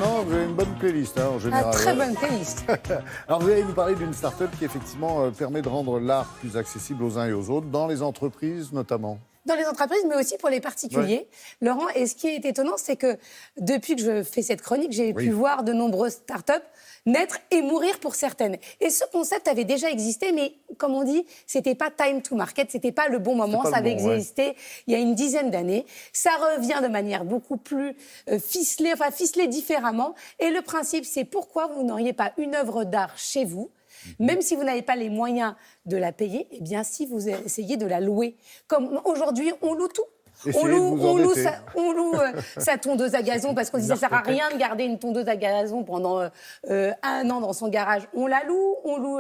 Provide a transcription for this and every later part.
Non, vous avez une bonne playlist en général. Très bonne playlist. Alors vous allez nous parler d'une start-up qui effectivement permet de rendre l'art plus accessible aux uns et aux autres, dans les entreprises notamment. Dans les entreprises, mais aussi pour les particuliers. Ouais. Laurent, et ce qui est étonnant, c'est que depuis que je fais cette chronique, j'ai pu voir de nombreuses start-up naître et mourir pour certaines. Et ce concept avait déjà existé, mais comme on dit, c'était pas time to market, c'était pas le bon moment, ça avait existé il y a une dizaine d'années. Ça revient de manière beaucoup plus ficelée différemment. Et le principe, c'est pourquoi vous n'auriez pas une œuvre d'art chez vous, même si vous n'avez pas les moyens de la payer, eh bien si vous essayez de la louer. Comme aujourd'hui, on loue tout. On loue sa tondeuse à gazon parce qu'on dit que ça ne sert à rien de garder une tondeuse à gazon pendant 1 an dans son garage. On la loue, on loue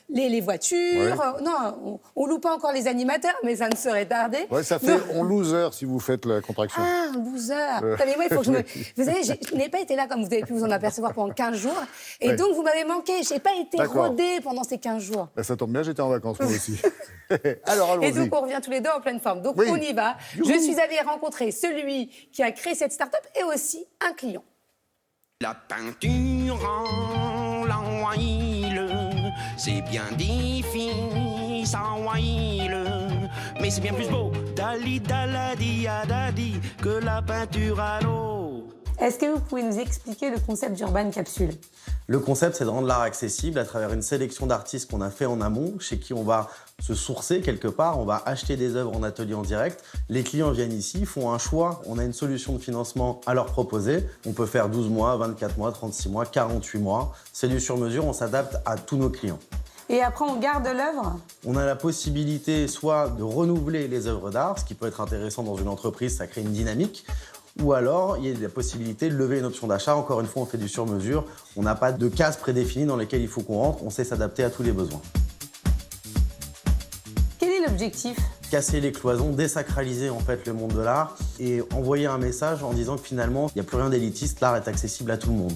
les voitures. Non, on loue pas encore les animateurs, mais ça ne serait tardé. Ouais, ça fait on loser si vous faites la contraction. Ah, un loser. Mais moi, il faut que je me... Vous savez, je n'ai pas été là, comme vous avez pu vous en apercevoir, pendant 15 jours. Et donc, vous m'avez manqué. Je n'ai pas été rodée pendant ces 15 jours. Ben, ça tombe bien, j'étais en vacances moi aussi. Alors, allons-y. Et donc, on revient tous les deux en pleine forme. Donc, on y va. Je suis allée rencontrer celui qui a créé cette start-up et aussi un client. La peinture en l'huile, c'est bien difficile, mais c'est bien plus beau, dali daladi adadi, que la peinture à l'eau. Est-ce que vous pouvez nous expliquer le concept d'Urban Capsule ? Le concept, c'est de rendre l'art accessible à travers une sélection d'artistes qu'on a fait en amont, chez qui on va se sourcer quelque part, on va acheter des œuvres en atelier en direct. Les clients viennent ici, font un choix, on a une solution de financement à leur proposer. On peut faire 12 mois, 24 mois, 36 mois, 48 mois. C'est du sur-mesure, on s'adapte à tous nos clients. Et après, on garde l'œuvre ? On a la possibilité soit de renouveler les œuvres d'art, ce qui peut être intéressant dans une entreprise, ça crée une dynamique. Ou alors, il y a la possibilité de lever une option d'achat. Encore une fois, on fait du sur-mesure. On n'a pas de cases prédéfinies dans lesquelles il faut qu'on rentre. On sait s'adapter à tous les besoins. Quel est l'objectif ? Casser les cloisons, désacraliser en fait le monde de l'art et envoyer un message en disant que finalement, il n'y a plus rien d'élitiste, l'art est accessible à tout le monde.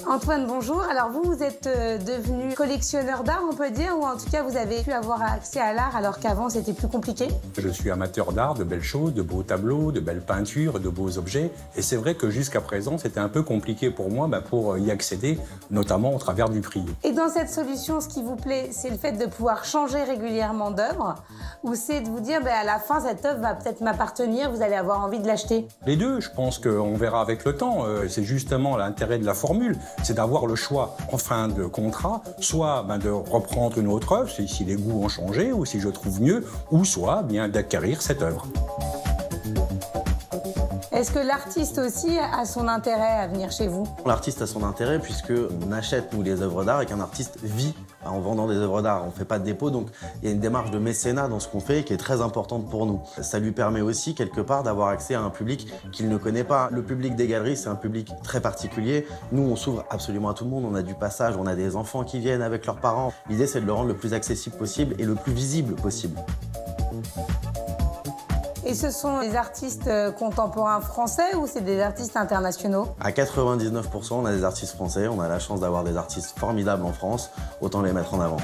Antoine, bonjour. Alors vous êtes devenu collectionneur d'art, on peut dire, ou en tout cas vous avez pu avoir accès à l'art alors qu'avant c'était plus compliqué ? Je suis amateur d'art, de belles choses, de beaux tableaux, de belles peintures, de beaux objets. Et c'est vrai que jusqu'à présent, c'était un peu compliqué pour moi pour y accéder, notamment au travers du prix. Et dans cette solution, ce qui vous plaît, c'est le fait de pouvoir changer régulièrement d'œuvre, ou c'est de vous dire, à la fin, cette œuvre va peut-être m'appartenir, vous allez avoir envie de l'acheter ? Les deux, je pense qu'on verra avec le temps. C'est justement l'intérêt de la formule. C'est d'avoir le choix en fin de contrat, soit de reprendre une autre œuvre, si les goûts ont changé ou si je trouve mieux, ou soit d'acquérir cette œuvre. Est-ce que l'artiste aussi a son intérêt à venir chez vous ? L'artiste a son intérêt puisqu'on achète, nous, les œuvres d'art et qu'un artiste vit en vendant des œuvres d'art. On ne fait pas de dépôt, donc il y a une démarche de mécénat dans ce qu'on fait qui est très importante pour nous. Ça lui permet aussi, quelque part, d'avoir accès à un public qu'il ne connaît pas. Le public des galeries, c'est un public très particulier. Nous, on s'ouvre absolument à tout le monde. On a du passage, on a des enfants qui viennent avec leurs parents. L'idée, c'est de le rendre le plus accessible possible et le plus visible possible. Et ce sont des artistes contemporains français ou c'est des artistes internationaux ? À 99%, on a des artistes français. On a la chance d'avoir des artistes formidables en France. Autant les mettre en avant.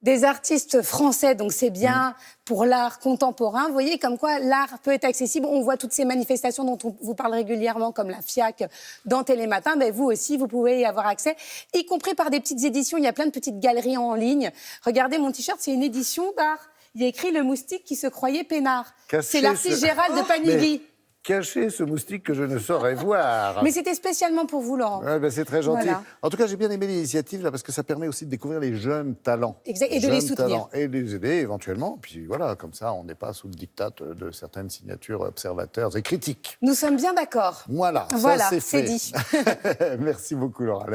Des artistes français, donc c'est bien pour l'art contemporain. Vous voyez comme quoi l'art peut être accessible. On voit toutes ces manifestations dont on vous parle régulièrement, comme la FIAC dans Télématin. Mais vous aussi, vous pouvez y avoir accès, y compris par des petites éditions. Il y a plein de petites galeries en ligne. Regardez mon t-shirt, c'est une édition d'art. Il y a écrit « Le moustique qui se croyait peinard ». C'est l'artiste Gérald de Panigui. Cachez ce moustique que je ne saurais voir. Mais c'était spécialement pour vous, Laurent. Ouais, c'est très gentil. Voilà. En tout cas, j'ai bien aimé l'initiative là parce que ça permet aussi de découvrir les jeunes talents. Exact. Et de les soutenir. Et de les aider éventuellement. Puis voilà, comme ça, on n'est pas sous le diktat de certaines signatures observateurs et critiques. Nous sommes bien d'accord. Voilà, ça c'est c'est fait. dit. Merci beaucoup, Laura.